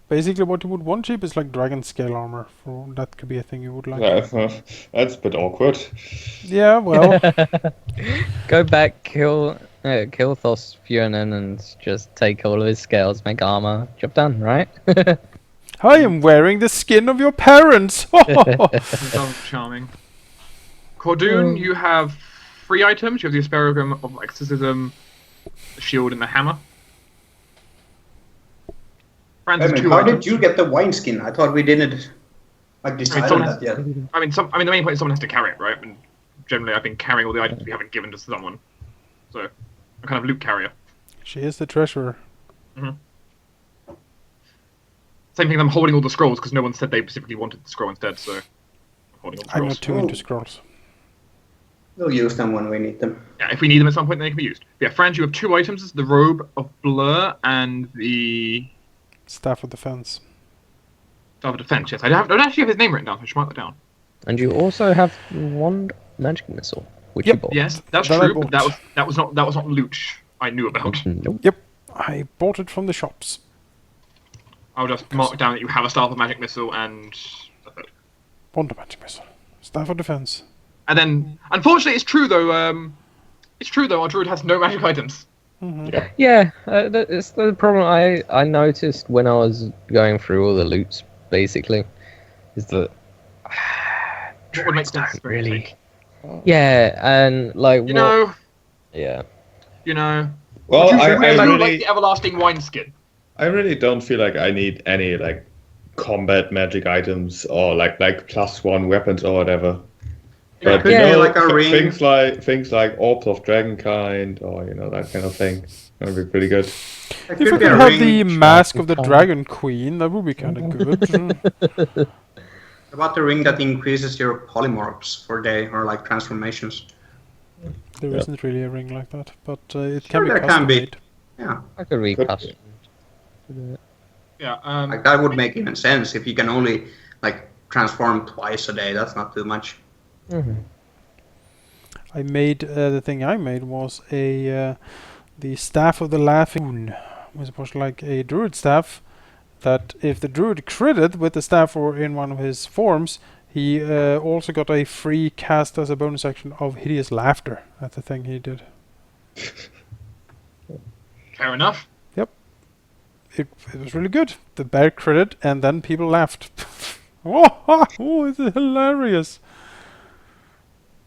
Basically, what you would want cheap is like dragon scale armor. That could be a thing you would like. That's a bit awkward. Yeah, well. Go back, kill Thosfjornen and just take all of his scales, make armor. Job done, right? I am wearing the skin of your parents. Sounds charming. Cordun, you have 3 items. You have the Aspergum of Exorcism, the shield, and the hammer. Franz has 2 How items. did you get the wineskin? I thought we didn't decide on that yet. I mean, the main point is someone has to carry it, right? And generally, I've been carrying all the items we haven't given to someone, so I'm kind of loot carrier. She is the treasurer. Same thing. I'm holding all the scrolls because no one said they specifically wanted the scroll instead. So holding on to I'm not scrolls. too into scrolls. We'll use them when we need them. Yeah, if we need them at some point, they can be used. Yeah, Franz, you have 2 items: the Robe of Blur and the Staff of Defense. Staff of Defense. Yes, I don't actually have his name written down, so I should write that down. And you also have one magic missile, which you Yep. bought. Yes, that's That I true. But bought. that was not loot I knew about. Nope. Yep. I bought it from the shops. I'll just mark down that you have a Staff of Magic Missile and a third. Wonder Magic Missile. Staff of Defense. And then, unfortunately, it's true though. Our druid has no magic items. Mm-hmm. Yeah, it's the problem I noticed when I was going through all the loots, basically, is that What would make druids sense? don't really. Yeah, and like You know. Yeah. Well, Would you I like really, the everlasting wineskin? I really don't feel like I need any like combat magic items or like +1 weapons or whatever. But could you be know, like a ring. things like orbs of dragonkind or that kind of thing. That'd be pretty good. It If could I be a could have ring. the mask of the Dragon Dragon Queen, that would be kind of good. About the ring that increases your polymorphs for day or like transformations. There Yeah. isn't really a ring like that, but it Sure, can be there can custom be. made. Yeah, I could read Could past. Yeah. like that would make even sense if you can only like transform twice a day. That's not too much. Mm-hmm. I made the thing I made was a the Staff of the Laughing Moon, was supposed to like a druid staff that if the druid critted with the staff or in one of his forms, he also got a free cast as a bonus action of Hideous Laughter. That's the thing he did. Fair enough. It was really good. The bear critted and then people laughed. Oh, it's hilarious.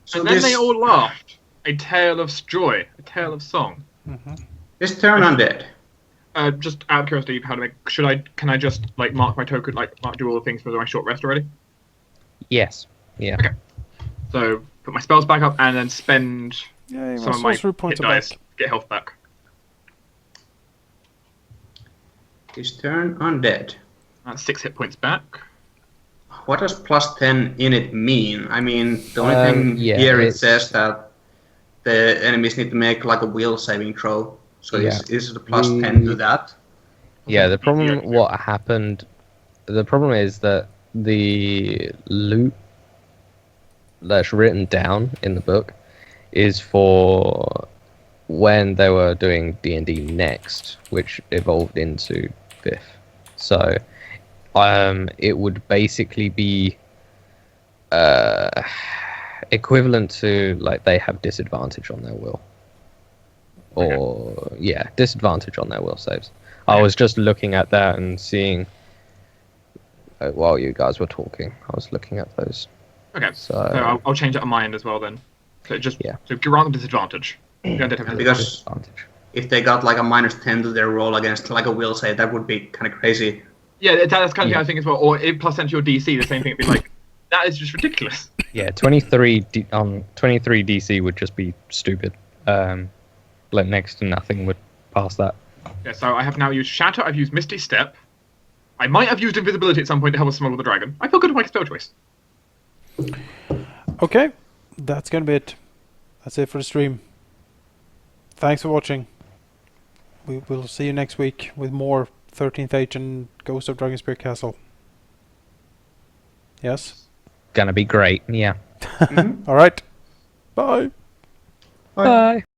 So And then this, they all laughed. A tale of joy, a tale of song. this turn undead. Just out of curiosity, how to make? Can I just like mark my token, do all the things for my short rest already? Yes. Yeah. Okay. So put my spells back up and then spend Yeah, some my of my sorcery hit points are dice, back. get health back. This turn undead. That's 6 hit points back. What does +10 in it mean? I mean, the only thing yeah, here it it's- says that the enemies need to make like a will saving throw. So Yeah. is the +10 to that? Yeah, the problem, Yeah. what happened, the problem is that the loot that's written down in the book is for when they were doing D&D next, which evolved into 5th. So, it would basically be equivalent to, like, they have disadvantage on their will. Or, yeah, disadvantage on their will saves. I was just looking at that and seeing while you guys were talking. I was looking at those. Okay. So, So I'll change that on my end as well then. So just Yeah. so grant them disadvantage. You don't have Because disadvantage. if they got like a -10 to their roll against like a will save, that would be kind of crazy. Yeah, that's kind of Yeah. the thing as well. Or if +10 to your DC, the same thing would be like, that is just ridiculous. Yeah, 23 23 DC would just be stupid. Like next to nothing would pass that. Yeah, so I have now used Shatter, I've used Misty Step. I might have used Invisibility at some point to help us smuggle the dragon. I feel good with my spell choice. Okay, that's gonna be it. That's it for the stream. Thanks for watching. We will see you next week with more 13th Age and Ghost of Dragonspear Castle. Yes? Gonna be great. Yeah. Alright. Bye. Bye.